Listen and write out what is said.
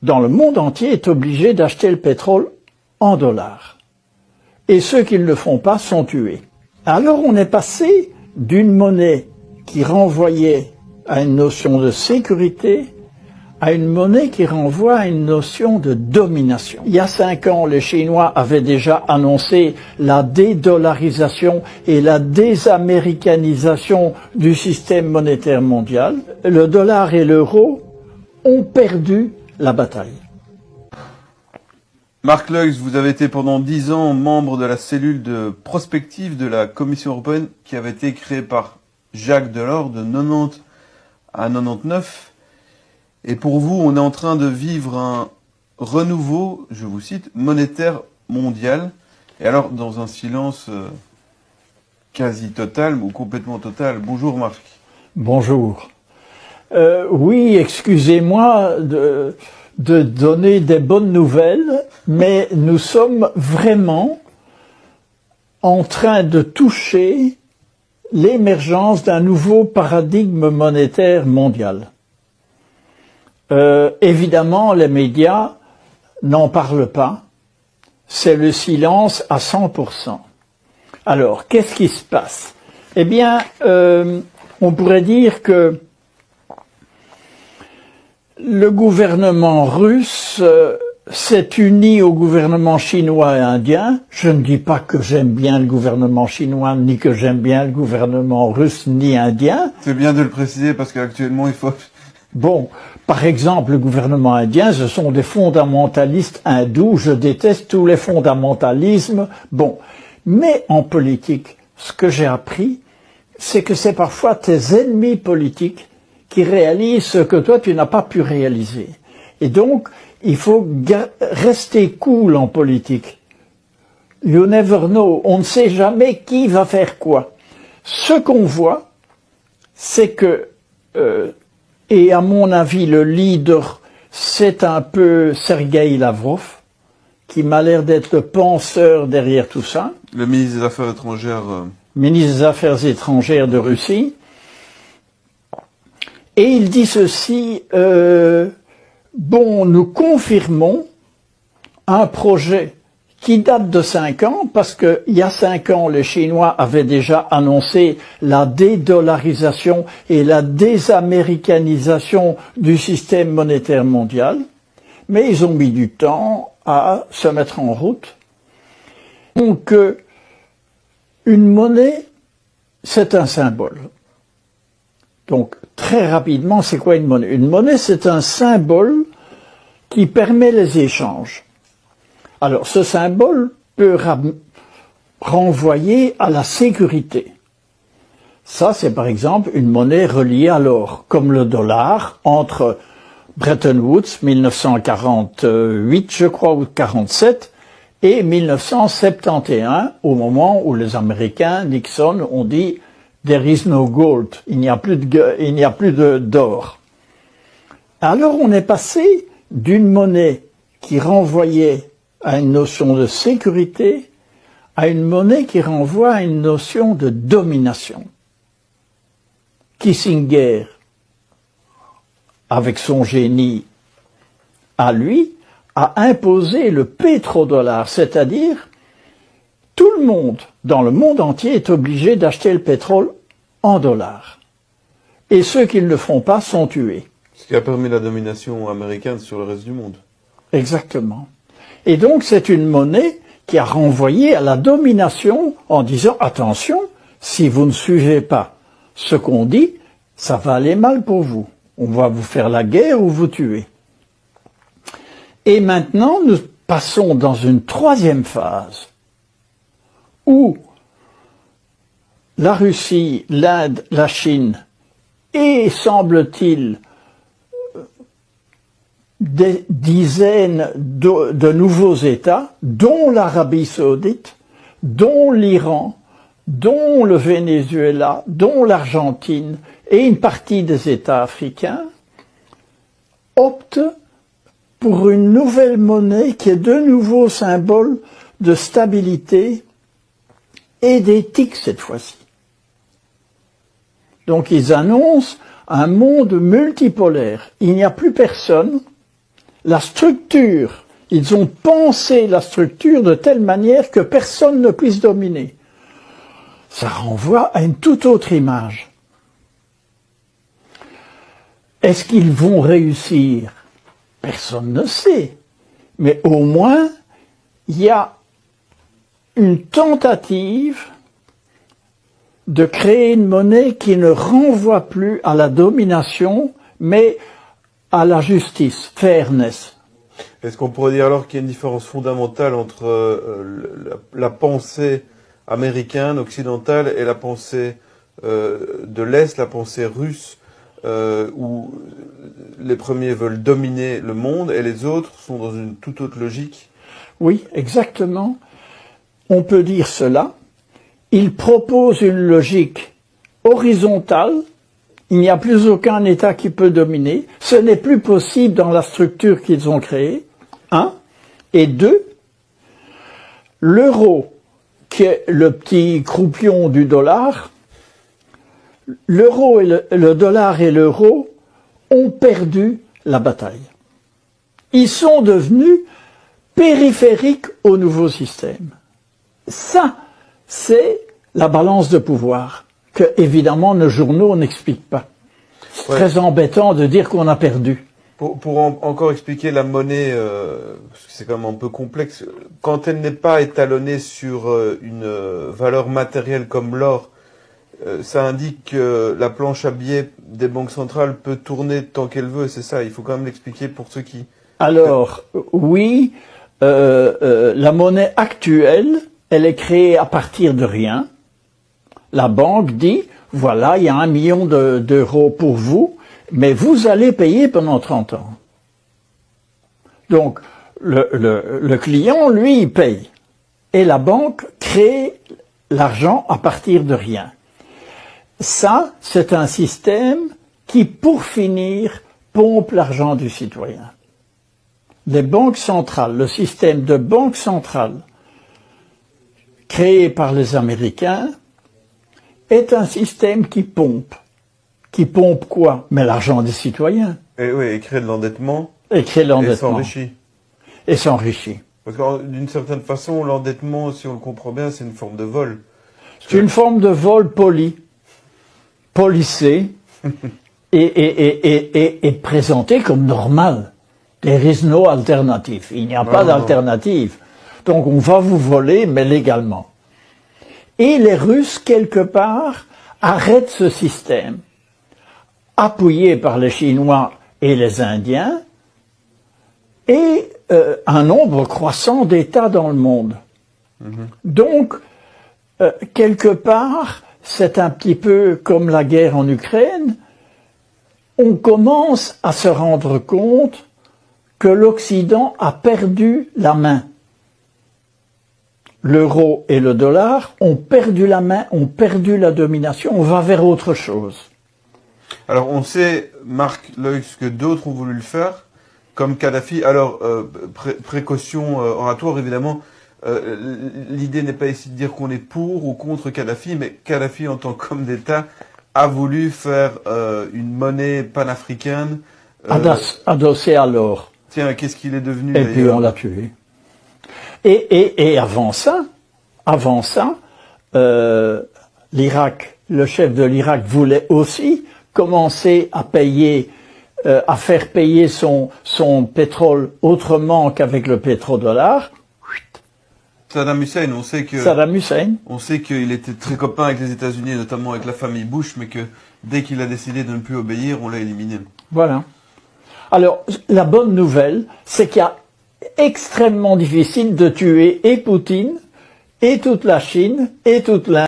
Dans le monde entier, est obligé d'acheter le pétrole en dollars. Et ceux qui ne le font pas sont tués. Alors on est passé d'une monnaie qui renvoyait à une notion de sécurité à une monnaie qui renvoie à une notion de domination. Il y a 5 ans, les Chinois avaient déjà annoncé la dédollarisation et la désaméricanisation du système monétaire mondial. Le dollar et l'euro ont perdu la bataille. Marc Leugs, vous avez été pendant 10 ans membre de la cellule de prospective de la Commission européenne qui avait été créée par Jacques Delors de 90 à 99. Et pour vous, on est en train de vivre un renouveau, je vous cite, monétaire mondial. Et alors, dans un silence quasi total ou complètement total. Bonjour Marc. Bonjour. Oui, excusez-moi de donner des bonnes nouvelles, mais nous sommes vraiment en train de toucher l'émergence d'un nouveau paradigme monétaire mondial. Évidemment, les médias n'en parlent pas. C'est le silence à 100%. Alors, qu'est-ce qui se passe? Eh bien, on pourrait dire que le gouvernement russe s'est uni au gouvernement chinois et indien. Je ne dis pas que j'aime bien le gouvernement chinois, ni que j'aime bien le gouvernement russe, ni indien. C'est bien de le préciser parce qu'actuellement, il faut... Bon, par exemple, le gouvernement indien, ce sont des fondamentalistes hindous. Je déteste tous les fondamentalismes. Bon, mais en politique, ce que j'ai appris, c'est que c'est parfois tes ennemis politiques qui réalisent ce que toi, tu n'as pas pu réaliser. Et donc, il faut rester cool en politique. You never know. On ne sait jamais qui va faire quoi. Ce qu'on voit, c'est que... et à mon avis, le leader, c'est un peu Sergueï Lavrov, qui m'a l'air d'être le penseur derrière tout ça. Le ministre des Affaires étrangères. Ministre des Affaires étrangères de Russie. Et il dit ceci, bon, nous confirmons un projet qui date de 5 ans, parce qu'il y a 5 ans, les Chinois avaient déjà annoncé la dédollarisation et la désaméricanisation du système monétaire mondial, mais ils ont mis du temps à se mettre en route. Donc, une monnaie, c'est un symbole. Donc, très rapidement, c'est quoi une monnaie? Une monnaie, c'est un symbole qui permet les échanges. Alors, ce symbole peut renvoyer à la sécurité. Ça, c'est par exemple une monnaie reliée à l'or, comme le dollar, entre Bretton Woods, 1948, je crois, ou 47, et 1971, au moment où les Américains, Nixon, ont dit « There is no gold », il n'y a plus d'or. Alors, on est passé d'une monnaie qui renvoyait à une notion de sécurité, à une monnaie qui renvoie à une notion de domination. Kissinger, avec son génie à lui, a imposé le pétrodollar, c'est-à-dire tout le monde, dans le monde entier, est obligé d'acheter le pétrole en dollars. Et ceux qui ne le font pas sont tués. Ce qui a permis la domination américaine sur le reste du monde. Exactement. Et donc, c'est une monnaie qui a renvoyé à la domination en disant « Attention, si vous ne suivez pas ce qu'on dit, ça va aller mal pour vous. On va vous faire la guerre ou vous tuer. » Et maintenant, nous passons dans une troisième phase où la Russie, l'Inde, la Chine et, semble-t-il, des dizaines de nouveaux États, dont l'Arabie Saoudite, dont l'Iran, dont le Venezuela, dont l'Argentine et une partie des États africains, optent pour une nouvelle monnaie qui est de nouveau symbole de stabilité et d'éthique cette fois-ci. Donc ils annoncent un monde multipolaire. Il n'y a plus personne La structure, ils ont pensé la structure de telle manière que personne ne puisse dominer. Ça renvoie à une toute autre image. Est-ce qu'ils vont réussir? Personne ne sait. Mais au moins, il y a une tentative de créer une monnaie qui ne renvoie plus à la domination, mais à la justice, fairness. Est-ce qu'on pourrait dire alors qu'il y a une différence fondamentale entre la pensée américaine, occidentale, et la pensée de l'Est, la pensée russe, où les premiers veulent dominer le monde et les autres sont dans une toute autre logique? Oui, exactement. On peut dire cela. Ils proposent une logique horizontale. Il n'y a plus aucun État qui peut dominer. Ce n'est plus possible dans la structure qu'ils ont créée. Un. Et deux, l'euro, qui est le petit croupion du dollar, l'euro et le dollar et l'euro ont perdu la bataille. Ils sont devenus périphériques au nouveau système. Ça, c'est la balance de pouvoir que, évidemment, nos journaux n'expliquent pas. C'est très embêtant de dire qu'on a perdu. Pour encore expliquer la monnaie, parce que c'est quand même un peu complexe, quand elle n'est pas étalonnée sur une valeur matérielle comme l'or, ça indique que la planche à billets des banques centrales peut tourner tant qu'elle veut, c'est ça, il faut quand même l'expliquer pour ceux qui... Alors, oui, la monnaie actuelle, elle est créée à partir de rien. La banque dit, voilà, il y a 1 million d'euros pour vous, mais vous allez payer pendant 30 ans. Donc, le client, lui, il paye. Et la banque crée l'argent à partir de rien. Ça, c'est un système qui, pour finir, pompe l'argent du citoyen. Les banques centrales, le système de banque centrale créé par les Américains est un système qui pompe. Qui pompe quoi? Mais l'argent des citoyens. Et oui, et crée de l'endettement. Et crée de l'endettement. Et s'enrichit. Et s'enrichit. Parce que d'une certaine façon, l'endettement, si on le comprend bien, c'est une forme de vol. C'est une forme de vol poli, policé, et présenté comme normal. There is no alternative. Il n'y a pas d'alternative. Donc on va vous voler, mais légalement. Et les Russes, quelque part, arrêtent ce système, appuyés par les Chinois et les Indiens, et un nombre croissant d'États dans le monde. Donc, quelque part, c'est un petit peu comme la guerre en Ukraine, on commence à se rendre compte que l'Occident a perdu la main. L'euro et le dollar ont perdu la main, ont perdu la domination, on va vers autre chose. Alors on sait, Marc Leux, que d'autres ont voulu le faire, comme Kadhafi. Alors, précaution oratoire évidemment, l'idée n'est pas ici de dire qu'on est pour ou contre Kadhafi, mais Kadhafi en tant qu'homme d'État a voulu faire une monnaie panafricaine. Adossée à l'or. Tiens, qu'est-ce qu'il est devenu Et puis on l'a tué. Et avant ça, l'Irak, le chef de l'Irak voulait aussi commencer à payer, à faire payer son pétrole autrement qu'avec le pétrodollar. Saddam Hussein, on sait qu'il était très copain avec les États-Unis, notamment avec la famille Bush, mais que dès qu'il a décidé de ne plus obéir, on l'a éliminé. Voilà. Alors, la bonne nouvelle, c'est qu'il y a extrêmement difficile de tuer et Poutine, et toute la Chine, et toute l'Inde.